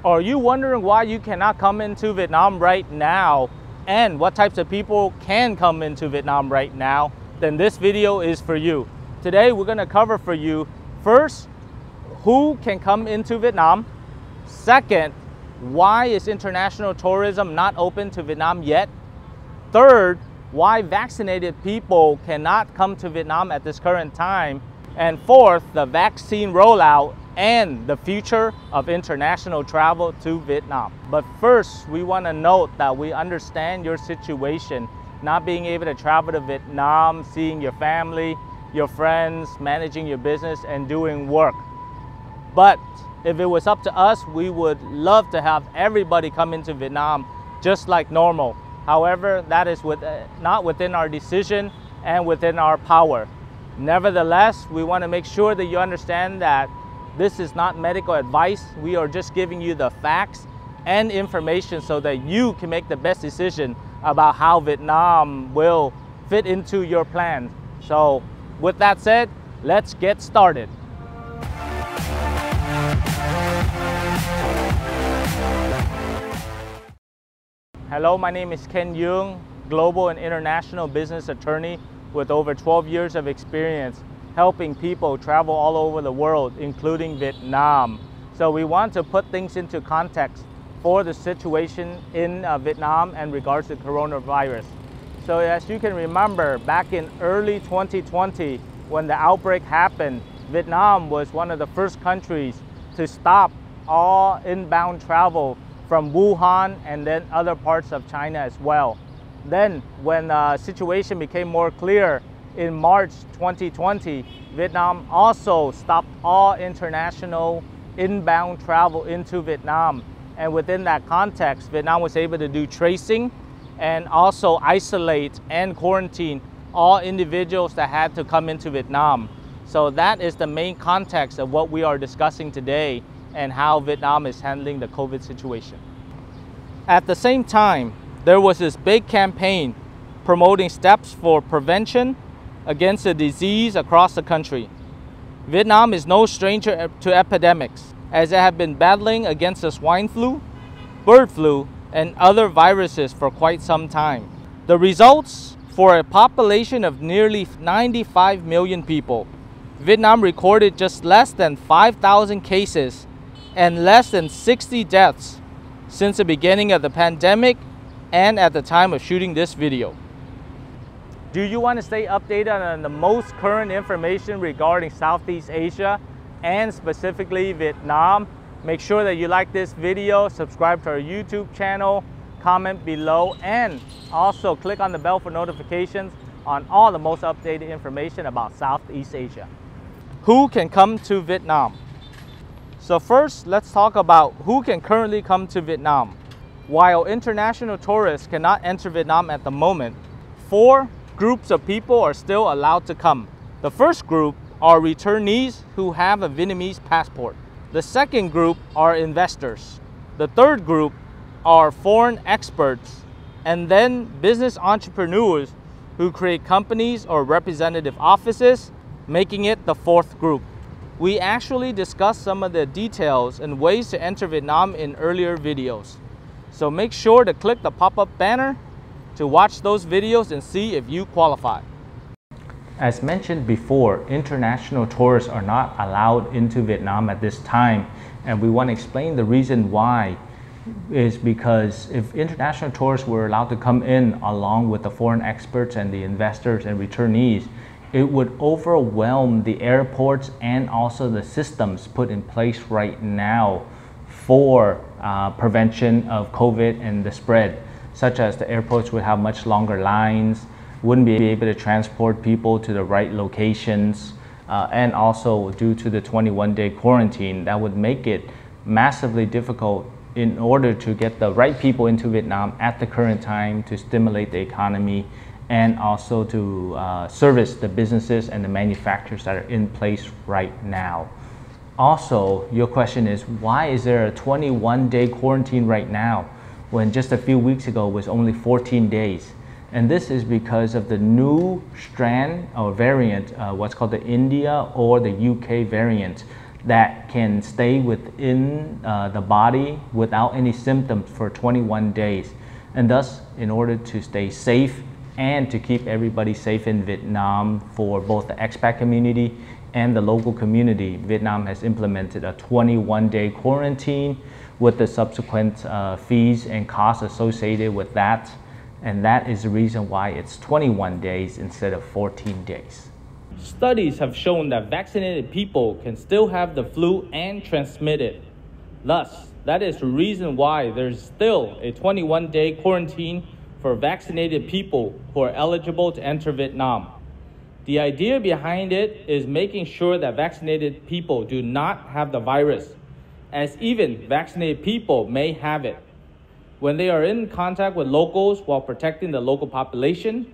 Are you wondering why you cannot come into Vietnam right now and what types of people can come into Vietnam right now? Then this video is for you. Today we're going to cover for you first, who can come into Vietnam. Second, why is international tourism not open to Vietnam yet? Third, why vaccinated people cannot come to Vietnam at this current time. And fourth, the vaccine rollout and the future of international travel to Vietnam. But first, we want to note that we understand your situation, not being able to travel to Vietnam, seeing your family, your friends, managing your business, and doing work. But if it was up to us, we would love to have everybody come into Vietnam just like normal. However, that is not within our decision and within our power. Nevertheless, we want to make sure that you understand that this is not medical advice. We are just giving you the facts and information so that you can make the best decision about how Vietnam will fit into your plan. So with that said, let's get started. Hello, my name is Ken Yung, global and international business attorney with over 12 years of experience helping people travel all over the world, including Vietnam. So we want to put things into context for the situation in Vietnam and regards to coronavirus. So as you can remember, back in early 2020, when the outbreak happened, Vietnam was one of the first countries to stop all inbound travel from Wuhan and then other parts of China as well. Then when the situation became more clear in March 2020, Vietnam also stopped all international inbound travel into Vietnam. And within that context, Vietnam was able to do tracing and also isolate and quarantine all individuals that had to come into Vietnam. So that is the main context of what we are discussing today and how Vietnam is handling the COVID situation. At the same time, there was this big campaign promoting steps for prevention against the disease across the country. Vietnam is no stranger to epidemics, as they have been battling against the swine flu, bird flu, and other viruses for quite some time. The results, for a population of nearly 95 million people, Vietnam recorded just less than 5,000 cases and less than 60 deaths since the beginning of the pandemic and at the time of shooting this video. Do you want to stay updated on the most current information regarding Southeast Asia and specifically Vietnam? Make sure that you like this video, subscribe to our YouTube channel, comment below, and also click on the bell for notifications on all the most updated information about Southeast Asia. Who can come to Vietnam? So first, let's talk about who can currently come to Vietnam. While international tourists cannot enter Vietnam at the moment, 4 groups of people are still allowed to come. The first group are returnees who have a Vietnamese passport. The second group are investors. The third group are foreign experts, and then business entrepreneurs who create companies or representative offices, making it the fourth group. We actually discussed some of the details and ways to enter Vietnam in earlier videos. So make sure to click the pop-up banner to watch those videos and see if you qualify. As mentioned before, international tourists are not allowed into Vietnam at this time, and we want to explain the reason why. Is because if international tourists were allowed to come in along with the foreign experts and the investors and returnees, it would overwhelm the airports and also the systems put in place right now for prevention of COVID and the spread, such as the airports would have much longer lines, wouldn't be able to transport people to the right locations, and also due to the 21-day quarantine, that would make it massively difficult in order to get the right people into Vietnam at the current time to stimulate the economy and also to service the businesses and the manufacturers that are in place right now. Also, your question is, why is there a 21-day quarantine right now when just a few weeks ago was only 14 days? And this is because of the new strand or variant, what's called the India or the UK variant, that can stay within the body without any symptoms for 21 days. And thus, in order to stay safe and to keep everybody safe in Vietnam for both the expat community and the local community, Vietnam has implemented a 21-day quarantine with the subsequent fees and costs associated with that. And that is the reason why it's 21 days instead of 14 days. Studies have shown that vaccinated people can still have the flu and transmit it. Thus, that is the reason why there's still a 21-day quarantine for vaccinated people who are eligible to enter Vietnam. The idea behind it is making sure that vaccinated people do not have the virus, as even vaccinated people may have it when they are in contact with locals while protecting the local population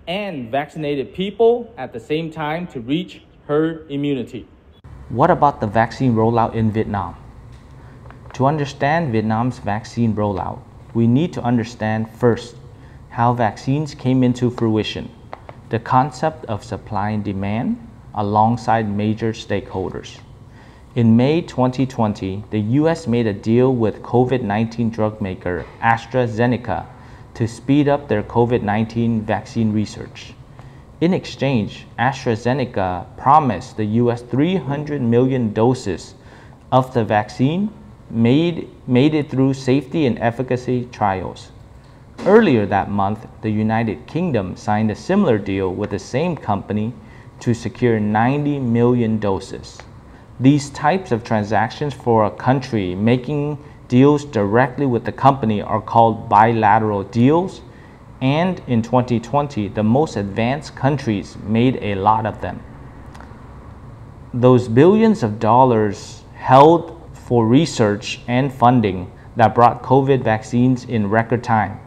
and vaccinated people at the same time to reach herd immunity. What about the vaccine rollout in Vietnam? To understand Vietnam's vaccine rollout, we need to understand first how vaccines came into fruition, the concept of supply and demand alongside major stakeholders. In May 2020, the US made a deal with COVID-19 drug maker AstraZeneca to speed up their COVID-19 vaccine research. In exchange, AstraZeneca promised the US 300 million doses of the vaccine made it through safety and efficacy trials. Earlier that month, the United Kingdom signed a similar deal with the same company to secure 90 million doses. These types of transactions for a country making deals directly with the company are called bilateral deals, and in 2020, the most advanced countries made a lot of them. Those billions of dollars held for research and funding that brought COVID vaccines in record time.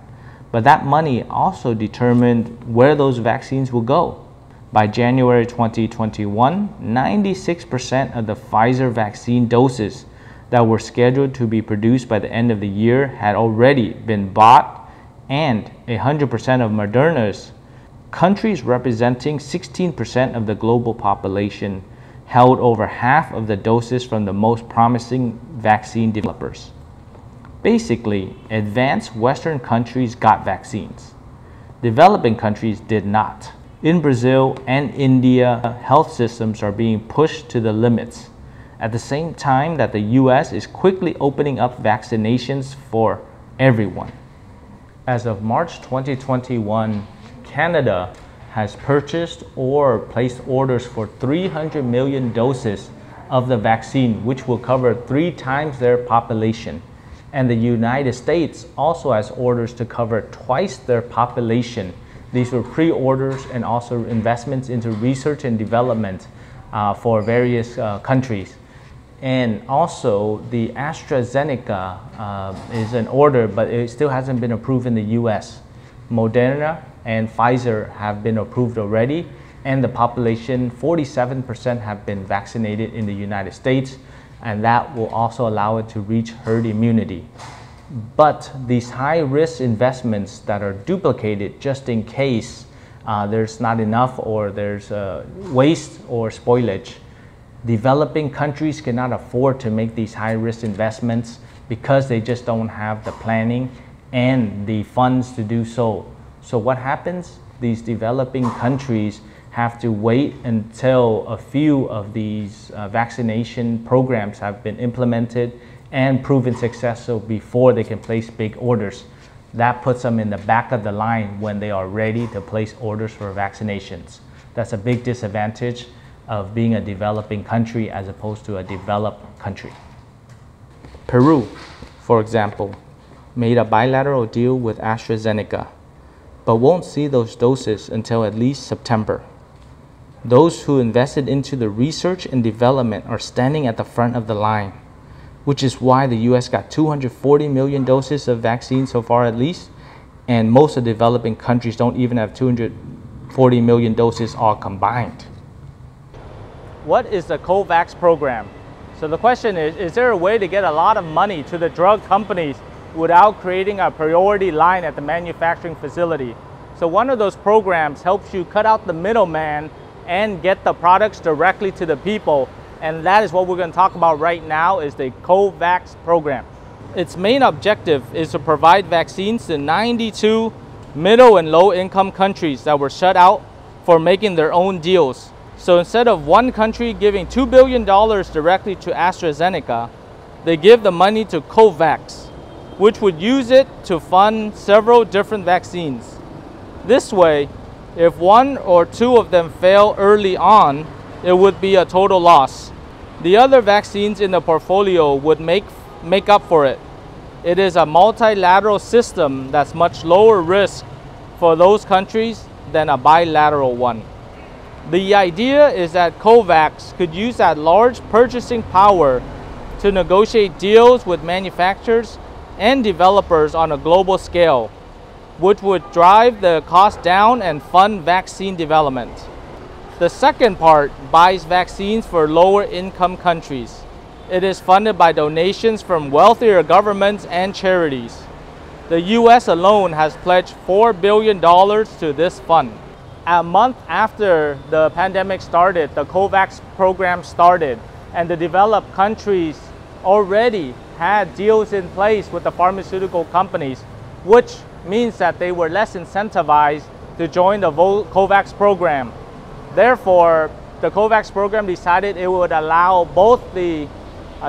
But that money also determined where those vaccines will go. By January 2021, 96% of the Pfizer vaccine doses that were scheduled to be produced by the end of the year had already been bought, and 100% of Moderna's. Countries representing 16% of the global population held over half of the doses from the most promising vaccine developers. Basically, advanced Western countries got vaccines. Developing countries did not. In Brazil and India, health systems are being pushed to the limits, at the same time that the US is quickly opening up vaccinations for everyone. As of March 2021, Canada has purchased or placed orders for 300 million doses of the vaccine, which will cover 3 times their population. And the United States also has orders to cover twice their population. These were pre-orders and also investments into research and development for various countries. And also the AstraZeneca is an order, but it still hasn't been approved in the US. Moderna and Pfizer have been approved already, and the population, 47% have been vaccinated in the United States, and that will also allow it to reach herd immunity. But these high-risk investments that are duplicated just in case there's not enough or there's waste or spoilage, developing countries cannot afford to make these high-risk investments because they just don't have the planning and the funds to do so. So what happens? These developing countries have to wait until a few of these vaccination programs have been implemented and proven successful before they can place big orders. That puts them in the back of the line when they are ready to place orders for vaccinations. That's a big disadvantage of being a developing country as opposed to a developed country. Peru, for example, made a bilateral deal with AstraZeneca, but won't see those doses until at least September. Those who invested into the research and development are standing at the front of the line, which is why the US got 240 million doses of vaccine so far at least, and most of the developing countries don't even have 240 million doses all combined. What is the COVAX program? So the question is there a way to get a lot of money to the drug companies without creating a priority line at the manufacturing facility? So one of those programs helps you cut out the middleman and get the products directly to the people. and that is what we're going to talk about right now, is the COVAX program. Its main objective is to provide vaccines to 92 middle and low income countries that were shut out for making their own deals. So instead of one country giving $2 billion directly to AstraZeneca, they give the money to COVAX, which would use it to fund several different vaccines. This way, if one or two of them fail early on, it would be a total loss. The other vaccines in the portfolio would make up for it. It is a multilateral system that's much lower risk for those countries than a bilateral one. The idea is that COVAX could use that large purchasing power to negotiate deals with manufacturers and developers on a global scale, which would drive the cost down and fund vaccine development. The second part buys vaccines for lower income countries. It is funded by donations from wealthier governments and charities. The US alone has pledged $4 billion to this fund. A month after the pandemic started, the COVAX program started, and the developed countries already had deals in place with the pharmaceutical companies, which means that they were less incentivized to join the COVAX program. Therefore, the COVAX program decided it would allow both the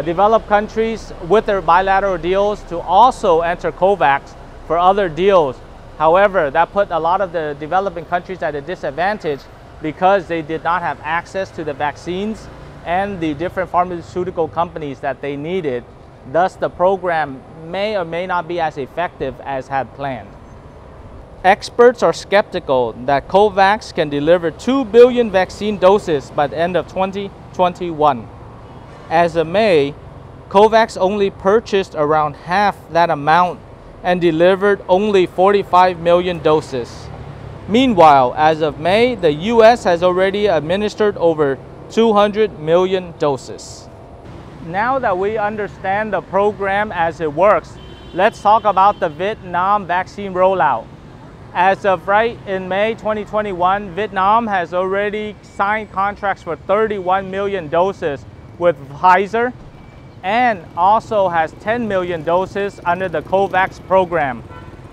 developed countries with their bilateral deals to also enter COVAX for other deals. However, that put a lot of the developing countries at a disadvantage because they did not have access to the vaccines and the different pharmaceutical companies that they needed. Thus, the program may or may not be as effective as had planned. Experts are skeptical that COVAX can deliver 2 billion vaccine doses by the end of 2021. As of May, COVAX only purchased around half that amount and delivered only 45 million doses. Meanwhile, as of May, the US has already administered over 200 million doses. Now that we understand the program as it works, let's talk about the Vietnam vaccine rollout. As of right in May 2021, Vietnam has already signed contracts for 31 million doses with Pfizer, and also has 10 million doses under the COVAX program.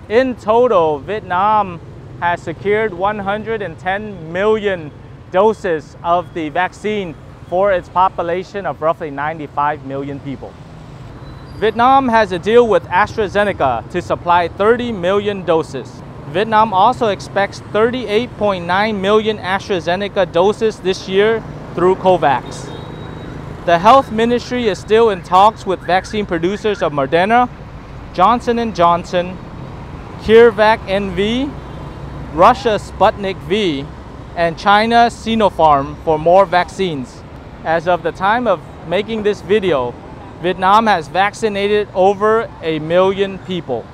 In total, Vietnam has secured 110 million doses of the vaccine for its population of roughly 95 million people. Vietnam has a deal with AstraZeneca to supply 30 million doses. Vietnam also expects 38.9 million AstraZeneca doses this year through COVAX. The Health Ministry is still in talks with vaccine producers of Moderna, Johnson & Johnson, CureVac NV, Russia Sputnik V, and China Sinopharm for more vaccines. As of the time of making this video, Vietnam has vaccinated over 1 million people.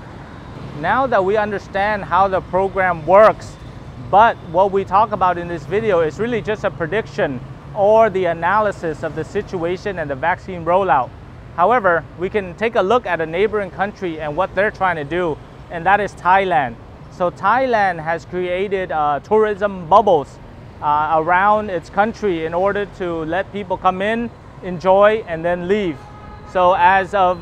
Now that we understand how the program works, but what we talk about in this video is really just a prediction or the analysis of the situation and the vaccine rollout. However, we can take a look at a neighboring country and what they're trying to do, and that is Thailand. So Thailand has created tourism bubbles around its country in order to let people come in, enjoy, and then leave. So as of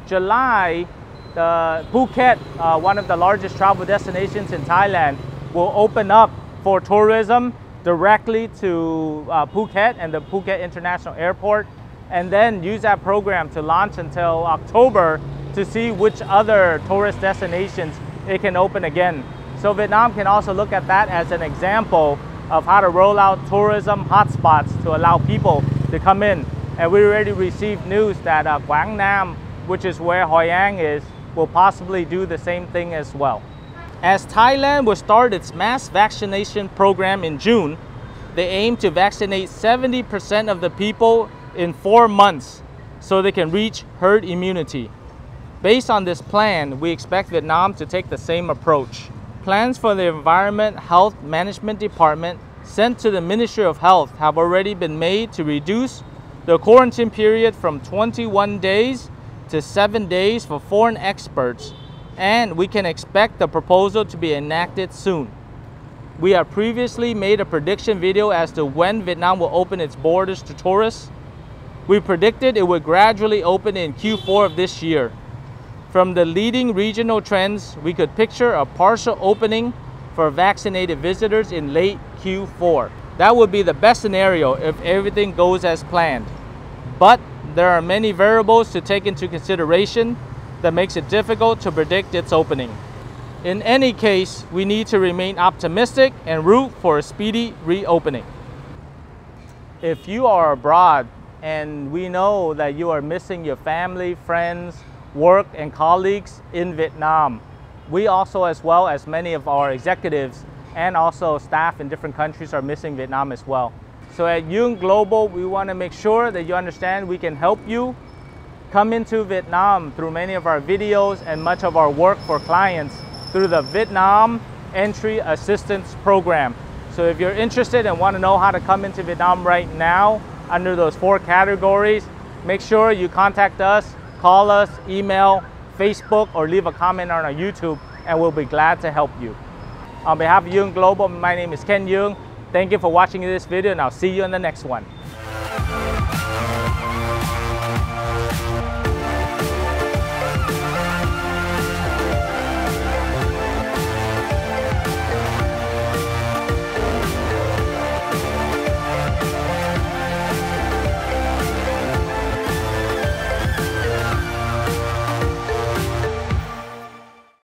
July, Phuket, one of the largest travel destinations in Thailand, will open up for tourism directly to Phuket and the Phuket International Airport, and then use that program to launch until October to see which other tourist destinations it can open again. So Vietnam can also look at that as an example of how to roll out tourism hotspots to allow people to come in. And we already received news that Quảng Nam, which is where Hoi An is, will possibly do the same thing as well. As Thailand will start its mass vaccination program in June, they aim to vaccinate 70% of the people in 4 months so they can reach herd immunity. Based on this plan, we expect Vietnam to take the same approach. Plans for the Environment Health Management Department sent to the Ministry of Health have already been made to reduce the quarantine period from 21 days to 7 days for foreign experts, and we can expect the proposal to be enacted soon. We have previously made a prediction video as to when Vietnam will open its borders to tourists. We predicted it would gradually open in Q4 of this year. From the leading regional trends, we could picture a partial opening for vaccinated visitors in late Q4. That would be the best scenario if everything goes as planned. But there are many variables to take into consideration that makes it difficult to predict its opening. In any case, we need to remain optimistic and root for a speedy reopening. If you are abroad and we know that you are missing your family, friends, work and colleagues in Vietnam, we also, as well as many of our executives and also staff in different countries, are missing Vietnam as well. So at Yung Global, we want to make sure that you understand we can help you come into Vietnam through many of our videos and much of our work for clients through the Vietnam Entry Assistance Program. So if you're interested and want to know how to come into Vietnam right now under those 4 categories, make sure you contact us, call us, email, Facebook, or leave a comment on our YouTube, and we'll be glad to help you. On behalf of Yung Global, my name is Ken Yung. Thank you for watching this video, and I'll see you in the next one.